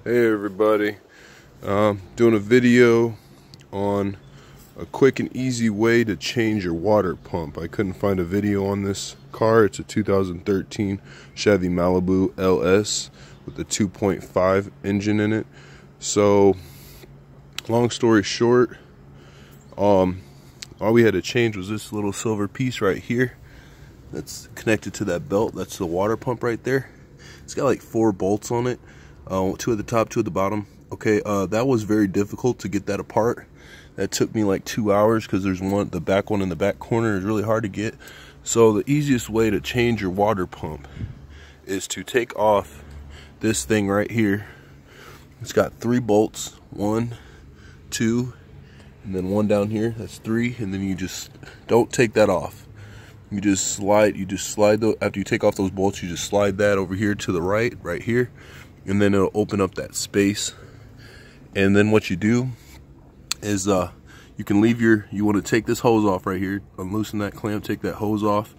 Hey everybody, doing a video on a quick and easy way to change your water pump. I couldn't find a video on this car. It's a 2013 Chevy Malibu LS with a 2.5 engine in it. So long story short, all we had to change was this little silver piece right here that's connected to that belt. That's the water pump right there. It's got like 4 bolts on it. 2 at the top, 2 at the bottom. Okay, that was very difficult to get that apart. That took me like 2 hours because there's the back one in the back corner is really hard to get. So the easiest way to change your water pump is to take off this thing right here. It's got 3 bolts, 1, 2, and then 1 down here. That's 3, and then you just don't take that off. You just slide after you take off those bolts, you just slide that over here to the right here. And then it'll open up that space. And then what you do is you can leave you want to take this hose off right here, unloosen that clamp, take that hose off.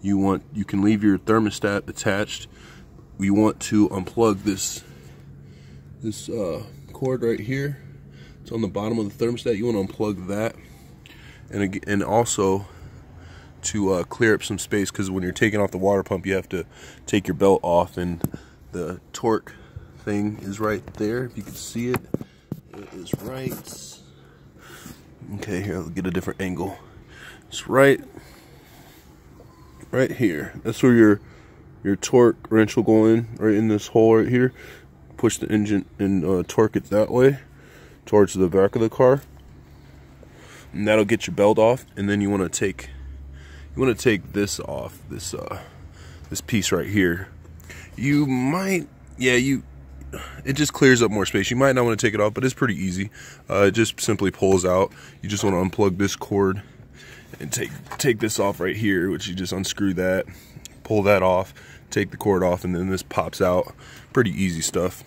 You can leave your thermostat attached. You want to unplug this cord right here. It's on the bottom of the thermostat. You want to unplug that, and also to clear up some space, because when you're taking off the water pump, you have to take your belt off, and the torque thing is right there. If you can see it, it is right. Okay, here, I'll get a different angle. It's right here. That's where your torque wrench will go in, right in this hole right here. Push the engine and torque it that way towards the back of the car, and that'll get your belt off. And then you want to take this off, this piece right here. You might, it just clears up more space. You might not want to take it off, but it's pretty easy. It just simply pulls out. You just want to unplug this cord and take this off right here, which you just unscrew that, pull that off, take the cord off, and then this pops out. Pretty easy stuff.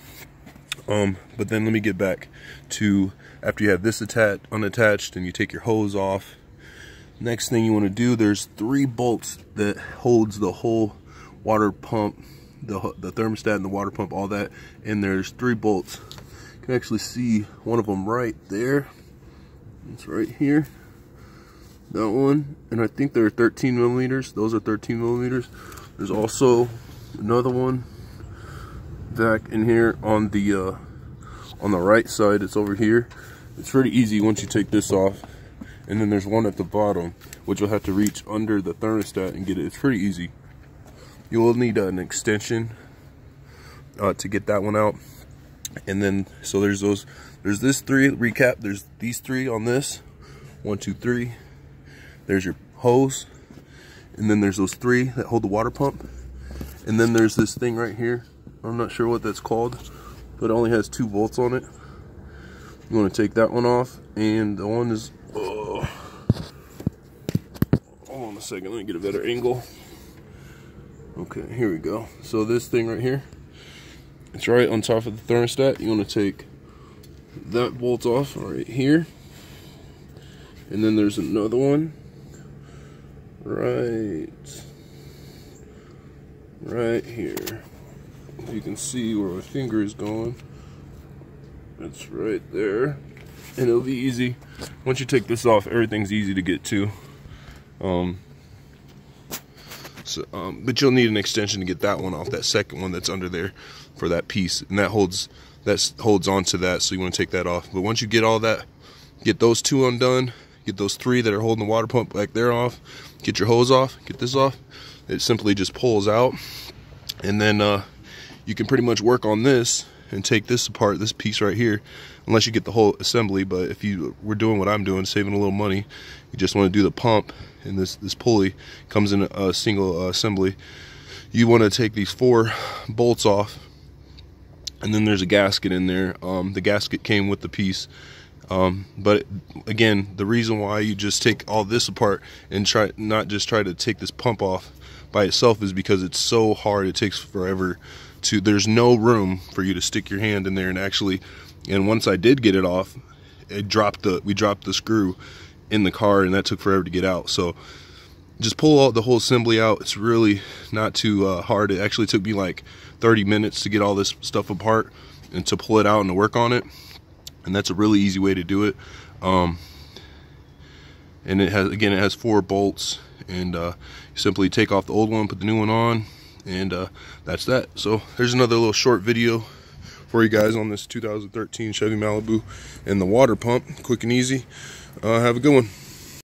But then let me get back to after you have this unattached and you take your hose off. Next thing you want to do, there's 3 bolts that holds the whole water pump, the thermostat and the water pump, all that, and there's 3 bolts. You can actually see one of them right there. It's right here, that one, and I think they're 13 millimeters. Those are 13 millimeters. There's also another one back in here on the right side. It's over here. It's pretty easy once you take this off. And then there's one at the bottom, which you'll have to reach under the thermostat and get it. It's pretty easy. You will need an extension to get that one out. And then, so there's this 3, recap, there's these 3 on this. 1, 2, 3. There's your hose. And then there's those 3 that hold the water pump. And then there's this thing right here. I'm not sure what that's called, but it only has 2 bolts on it. You want to take that one off, and the one is, hold on a second, let me get a better angle. Okay, here we go. So this thing right here, it's right on top of the thermostat. You want to take that bolt off right here, and then there's another one right here. You can see where my finger is going. It's right there, and it'll be easy. Once you take this off, everything's easy to get to. But you'll need an extension to get that one off, that second one that's under there for that piece, and that holds onto that. So you want to take that off. But once you get all that, get those 2 undone, get those 3 that are holding the water pump back there off, get your hose off, get this off. It simply just pulls out, and then you can pretty much work on this and take this apart, this piece right here, unless you get the whole assembly. But if you were doing what I'm doing, saving a little money, you just want to do the pump, and this pulley comes in a single assembly. You want to take these 4 bolts off, and then there's a gasket in there. The gasket came with the piece. But again, the reason why you just take all this apart and not just try to take this pump off by itself is because it's so hard. It takes forever to, there's no room for you to stick your hand in there and actually, and once I did get it off, we dropped the screw in the car, and that took forever to get out. So just pull out the whole assembly out. It's really not too hard. It actually took me like 30 minutes to get all this stuff apart. and to pull it out and to work on it. And that's a really easy way to do it. And it has 4 bolts, and you simply take off the old one, put the new one on, and that's that. So there's another little short video for you guys on this 2013 Chevy Malibu and the water pump. Quick and easy. Have a good one.